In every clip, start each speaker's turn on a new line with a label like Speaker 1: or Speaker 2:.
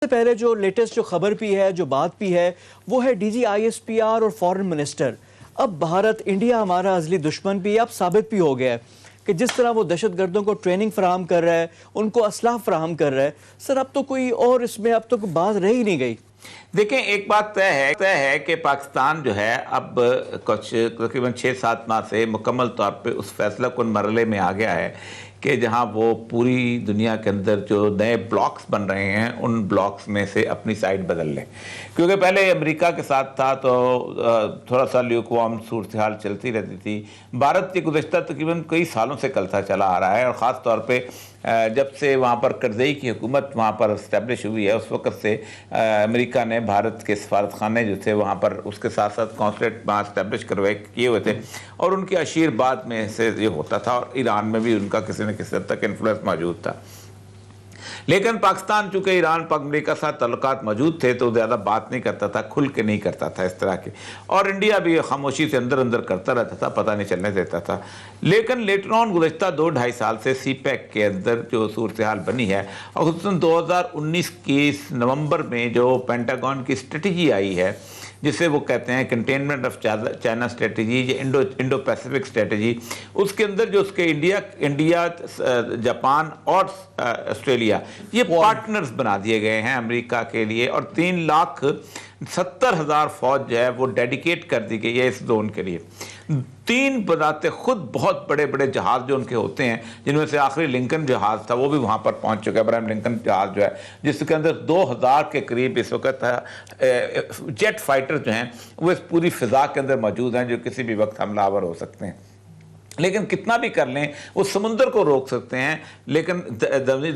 Speaker 1: सबसे पहले जो लेटेस्ट जो खबर भी है, जो बात भी है, वो है डीजी आईएसपीआर और फॉरेन मिनिस्टर। अब भारत इंडिया हमारा अजली दुश्मन भी अब साबित भी हो गया है कि जिस तरह वो दहशतगर्दों को ट्रेनिंग फराहम कर रहा है, उनको असलाह फराहम कर रहा है। सर अब तो कोई और इसमें अब तो कोई बात रह ही नहीं गई।
Speaker 2: देखें, एक बात तय है कि पाकिस्तान जो है अब कुछ तकरीबन 6-7 माह से मुकम्मल तौर पे उस फैसला कुन मरहले में आ गया है कि जहां वो पूरी दुनिया के अंदर जो नए ब्लॉक्स बन रहे हैं उन ब्लॉक्स में से अपनी साइड बदल लें। क्योंकि पहले अमेरिका के साथ था तो थोड़ा सा ल्यूकवार्म सूरत हाल चलती रहती थी। भारत की गुज़श्ता तकरीबन कई सालों से चलता चला आ रहा है और ख़ास तौर पे जब से वहाँ पर करज़ई की हुकूमत वहाँ पर इस्टेब्लिश हुई है, उस वक़्त से अमेरिका ने भारत के सफारत खाने जो थे वहाँ पर उसके साथ साथ कॉन्सुलेट वहाँ इस्टेब्लिश करवाए किए हुए थे और उनके आशीर्वाद में से ये होता था। और ईरान में भी उनका किसी न किसी हद तक इन्फ्लुएंस मौजूद था। लेकिन पाकिस्तान चूँकि ईरान पर अमेरिका के साथ ताल्लुकात मौजूद थे तो ज़्यादा बात नहीं करता था, खुल के नहीं करता था इस तरह के। और इंडिया भी खामोशी से अंदर अंदर करता रहता था, पता नहीं चलने देता था। लेकिन लेटर ऑन गुज़श्ता 2-2.5 साल से सीपैक के अंदर जो सूरत हाल बनी है और खुसूसन 2019 के नवंबर में जो पेंटागन की स्ट्रेटजी आई है जिसे वो कहते हैं कंटेनमेंट ऑफ चाइना स्ट्रेटजी या इंडो पैसिफिक स्ट्रेटजी, उसके अंदर जो उसके इंडिया जापान और ऑस्ट्रेलिया ये पार्टनर्स बना दिए गए हैं अमेरिका के लिए और 3,70,000 फौज जो है वो डेडिकेट कर दी गई है इस जोन के लिए। 3 बनाते खुद बहुत बड़े बड़े जहाज़ जो उनके होते हैं, जिनमें से आखिरी लिंकन जहाज़ था वो भी वहाँ पर पहुँच चुका है, अब्राहम लिंकन जहाज़ जो है जिसके अंदर 2000 के करीब इस वक्त जेट फाइटर जो हैं वो इस पूरी फ़िज़ा के अंदर मौजूद हैं जो किसी भी वक्त हमलावर हो सकते हैं। लेकिन कितना भी कर लें वो समुंदर को रोक सकते हैं, लेकिन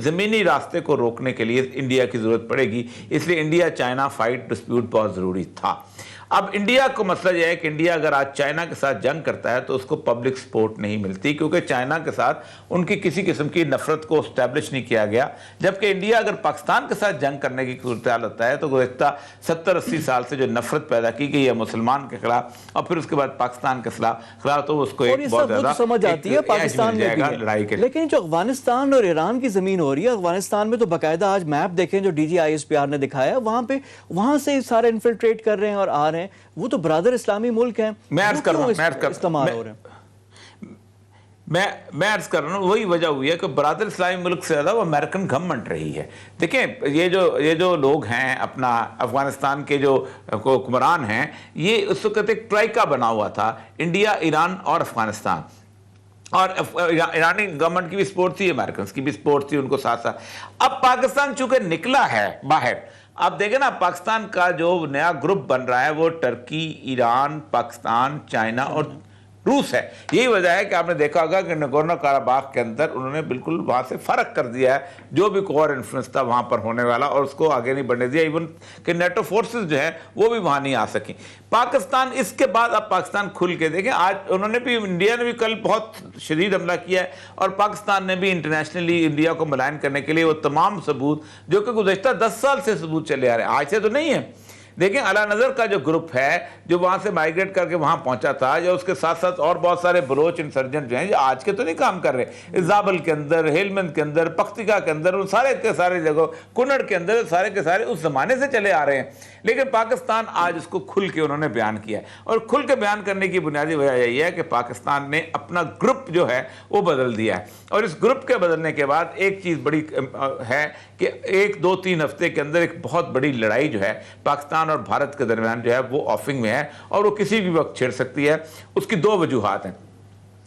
Speaker 2: ज़मीनी रास्ते को रोकने के लिए इंडिया की ज़रूरत पड़ेगी। इसलिए इंडिया चाइना फाइट डिस्प्यूट बहुत ज़रूरी था। अब इंडिया को मसला यह है कि इंडिया अगर आज चाइना के साथ जंग करता है तो उसको पब्लिक सपोर्ट नहीं मिलती, क्योंकि चाइना के साथ उनकी किसी किस्म की नफरत को इस्टेब्लिश नहीं किया गया। जबकि इंडिया अगर पाकिस्तान के साथ जंग करने की सूरत हाल होता है तो गुज़श्ता 70-80 साल से जो नफरत पैदा की गई है मुसलमान के खिलाफ और फिर उसके बाद पाकिस्तान के खिलाफ तो उसको एक बहुत ज़्यादा
Speaker 1: समझ आती है पाकिस्तान में
Speaker 2: लड़ाई के।
Speaker 1: लेकिन जो अफगानिस्तान और ईरान की ज़मीन हो रही है, अफगानिस्तान में तो बाकायदा आज मैप देखें जो डीजी आईएसपीआर ने दिखाया, वहाँ से सारे इन्फिल्ट्रेट कर रहे हैं और आ रहे हैं। वो तो ब्रादर इस्लामी मुल्क हैं।
Speaker 2: मैं अर्ज कर रहा हूँ वही वजह हुई है कि ब्रादर इस्लामी मुल्क से ज़्यादा वो अमेरिकन गवर्नमेंट रही है। देखें, ये जो लोग हैं अपना अफगानिस्तान के जो हुक्मरान हैं, ये उस वक्त एक ट्राइका बना हुआ था, इंडिया, ईरान और अफगानिस्तान। और ईरानी गवर्नमेंट की भी सपोर्ट थी, अमेरिकन की भी सपोर्ट थी उनको साथ साथ। अब पाकिस्तान चूंकि निकला है बाहर, आप देखें ना पाकिस्तान का जो नया ग्रुप बन रहा है वो टर्की, ईरान, पाकिस्तान, चाइना और रूस है। यही वजह है कि आपने देखा होगा कि नगोर्नो काराबाख के अंदर उन्होंने बिल्कुल वहाँ से फ़र्क कर दिया है जो भी कोर इन्फ्लुएंस था वहाँ पर होने वाला और उसको आगे नहीं बढ़ने दिया। इवन कि नेटो फोर्सेस जो है वो भी वहाँ नहीं आ सकी। पाकिस्तान इसके बाद अब पाकिस्तान खुल के देखें, आज उन्होंने भी, इंडिया ने भी कल बहुत शदीद हमला किया है और पाकिस्तान ने भी इंटरनेशनली इंडिया को मुलायन करने के लिए वो तमाम सबूत जो कि गुज़श्ता 10 साल से सबूत चले आ रहे हैं, आज से तो नहीं है। देखें, अला नज़र का जो ग्रुप है जो वहाँ से माइग्रेट करके वहाँ पहुँचा था, या उसके साथ साथ और बहुत सारे बलोच इंसर्जेंट जो हैं जो आज के तो नहीं काम कर रहे, इजाबल के अंदर, हेलमंद के अंदर, पख्तिका के अंदर, उन सारे के सारे जगह, कुनड़ के अंदर, सारे के सारे उस ज़माने से चले आ रहे हैं। लेकिन पाकिस्तान आज उसको खुल के उन्होंने बयान किया है और खुल के बयान करने की बुनियादी वजह यही है कि पाकिस्तान ने अपना ग्रुप जो है वो बदल दिया है। और इस ग्रुप के बदलने के बाद एक चीज़ बड़ी है कि 1-2-3 हफ्ते के अंदर एक बहुत बड़ी लड़ाई जो है पाकिस्तान और भारत के दरमियान जो है वो ऑफिंग में है और वो किसी भी वक्त छिड़ सकती है। उसकी 2 वजूहात हैं।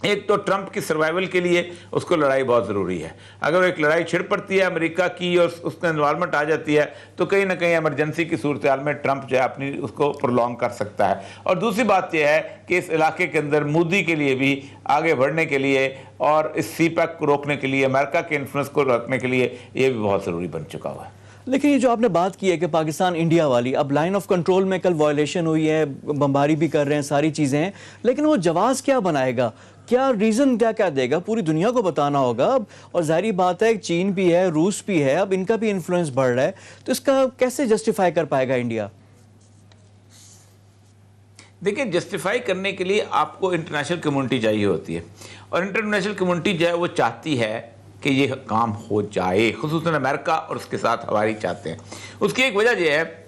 Speaker 2: एक तो ट्रंप की सर्वाइवल के लिए उसको लड़ाई बहुत ज़रूरी है। अगर एक लड़ाई छिड़ पड़ती है अमेरिका की और उसका इन्वॉल्वमेंट आ जाती है तो कहीं ना कहीं इमरजेंसी की सूरत हाल में ट्रंप जो है अपनी उसको प्रोलॉन्ग कर सकता है। और दूसरी बात यह है कि इस इलाके के अंदर मोदी के लिए भी आगे बढ़ने के लिए और इस सीपैक को रोकने के लिए, अमेरिका के इन्फ्लुएंस को रोकने के लिए ये भी बहुत ज़रूरी बन चुका हुआ है।
Speaker 1: लेकिन ये जो आपने बात की है कि पाकिस्तान इंडिया वाली, अब लाइन ऑफ कंट्रोल में कल वायलेशन हुई है, बमबारी भी कर रहे हैं, सारी चीज़ें हैं, लेकिन वो जवाब क्या बनाएगा, क्या रीज़न क्या देगा, पूरी दुनिया को बताना होगा अब। और जाहिर बात है चीन भी है, रूस भी है, अब इनका भी इन्फ्लुएंस बढ़ रहा है, तो इसका कैसे जस्टिफाई कर पाएगा इंडिया?
Speaker 2: देखिए, जस्टिफाई करने के लिए आपको इंटरनेशनल कम्युनिटी चाहिए होती है और इंटरनेशनल कम्युनिटी जो है वो चाहती है कि ये काम हो जाए, खुसूसन अमेरिका और उसके साथ हवाई चाहते हैं। उसकी एक वजह यह है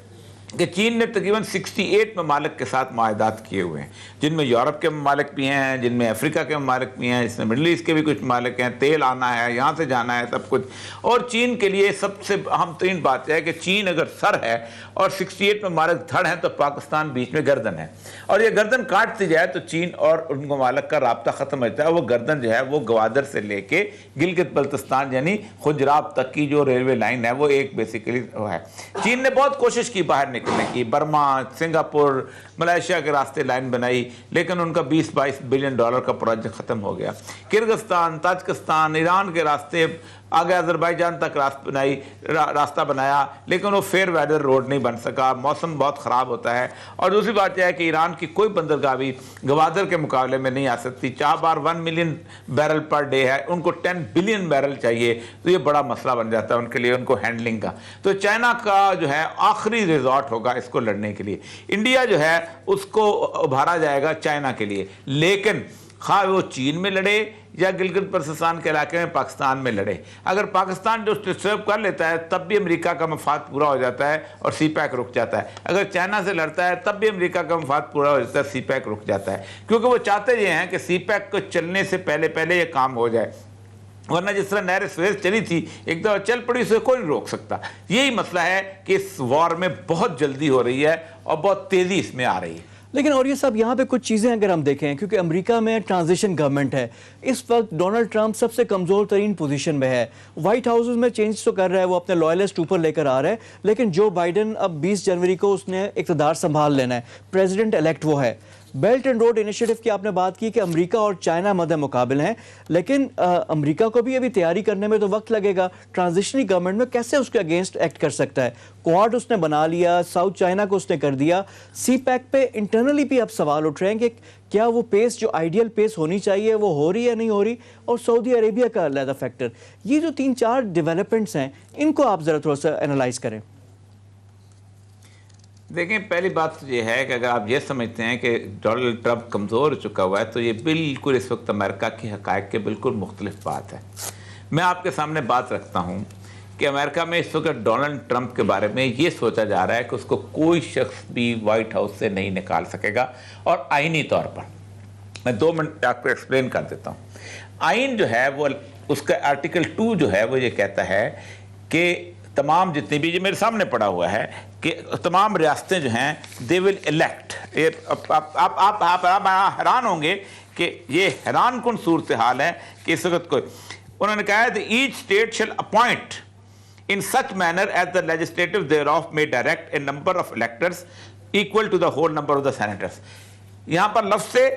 Speaker 2: कि चीन ने तकरीबन 68 ममालिक के साथ माहदात किए हुए हैं, जिनमें यूरोप के ममालिक भी हैं, जिनमें अफ्रीका के ममालिक भी हैं, जिसमें मिडल ईस्ट के भी कुछ ममालिक हैं। तेल आना है, यहाँ से जाना है, सब कुछ। और चीन के लिए सबसे अहम तरीन बात है कि चीन अगर सर है और 68 ममालिक धड़ हैं तो पाकिस्तान बीच में गर्दन है, और ये गर्दन काटती जाए तो चीन और उन ममालिक का राब्ता ख़त्म हो जाता है। वो गर्दन जो है वो ग्वादर से लेके गिलगित बल्तिस्तान यानी खुजराब तक की जो रेलवे लाइन है वो एक बेसिकली वो है। चीन ने बहुत कोशिश की बाहर निकलने की, बर्मा, सिंगापुर, मलेशिया के रास्ते लाइन बनाई, लेकिन उनका 20-22 बिलियन डॉलर का प्रोजेक्ट ख़त्म हो गया। किर्गिस्तान, ताजिकिस्तान, ईरान के रास्ते आगे अजरबैजान तक रास्ता बनाया, लेकिन वो फेयर वेदर रोड नहीं बन सका, मौसम बहुत ख़राब होता है। और दूसरी बात यह है कि ईरान की कोई बंदरगाह भी ग्वादर के मुकाबले में नहीं आ सकती। 4 बार 1 मिलियन बैरल पर डे है, उनको 10 बिलियन बैरल चाहिए, तो ये बड़ा मसला बन जाता है उनके लिए, उनको हैंडलिंग का। तो चाइना का जो है आखिरी रिजॉर्ट होगा इसको लड़ने के लिए। इंडिया जो है उसको उभारा जाएगा चाइना के लिए, लेकिन खा वो चीन में लड़े या गिलगित बल्तिस्तान के इलाके में पाकिस्तान में लड़े, अगर पाकिस्तान जो डिस्टर्ब कर लेता है तब भी अमेरिका का मफाद पूरा हो जाता है और सी पैक रुक जाता है। अगर चाइना से लड़ता है तब भी अमेरिका का मफाद पूरा हो जाता है, सी पैक रुक जाता है, क्योंकि वो चाहते ये हैं कि सी पैक को चलने से पहले ये काम हो जाए। वरना जिस तरह नहर स्वेज चली थी, एक दफ़ा चल पड़ी, उसे कोई नहीं रोक सकता। यही मसला है कि इस वॉर में बहुत जल्दी हो रही है और बहुत तेज़ी इसमें आ रही है।
Speaker 1: लेकिन और ये सब यहाँ पे कुछ चीज़ें अगर हम देखें, क्योंकि अमेरिका में ट्रांजिशन गवर्नमेंट है, इस वक्त डोनाल्ड ट्रंप सबसे कमज़ोर तरीन पोजीशन में है। वाइट हाउस में चेंज तो कर रहा है, वो अपने लॉयलिस्ट ऊपर लेकर आ रहा है, लेकिन जो बाइडन अब 20 जनवरी को उसने इक़्तिदार संभाल लेना है, प्रेसिडेंट इलेक्ट वो है। बेल्ट एंड रोड इनिशिएटिव की आपने बात की कि अमेरिका और चाइना मद्दे मुकाबिल हैं, लेकिन अमेरिका को भी अभी तैयारी करने में तो वक्त लगेगा। ट्रांजिशनरी गवर्नमेंट में कैसे उसके अगेंस्ट एक्ट कर सकता है? क्वाड उसने बना लिया, साउथ चाइना को उसने कर दिया, सी पैक पे इंटरनली भी अब सवाल उठ रहे हैं कि क्या वो पेस जो आइडियल पेस होनी चाहिए वो हो रही है नहीं हो रही, और सऊदी अरेबिया का अलग फैक्टर। ये जो 3-4 डेवलपमेंट्स हैं, इनको आप ज़रा थोड़ा सा एनालाइज करें।
Speaker 2: देखें, पहली बात तो ये है कि अगर आप ये समझते हैं कि डोनाल्ड ट्रंप कमज़ोर हो चुका हुआ है, तो ये बिल्कुल इस वक्त अमेरिका की हक़ाइक़ के बिल्कुल मुख्तलिफ बात है। मैं आपके सामने बात रखता हूँ कि अमेरिका में इस वक्त डोनाल्ड ट्रंप के बारे में ये सोचा जा रहा है कि उसको कोई शख्स भी वाइट हाउस से नहीं निकाल सकेगा, और आइनी तौर पर मैं 2 मिनट आपको एक्सप्लेन कर देता हूँ। आइन जो है वो उसका आर्टिकल 2 जो है वो ये कहता है कि तमाम जितनी भी, ये मेरे सामने पड़ा हुआ है कि तमाम रियासतें जो हैं दे विल इलेक्ट। आप हैरान होंगे कि ये हैरान कुन सूरत हाल है कि इस वक्त कोई, उन्होंने कहा है each state shall appoint in such manner as the legislative thereof may direct a number of electors equal to the whole number of the senators. यहाँ पर लफ्ज़ से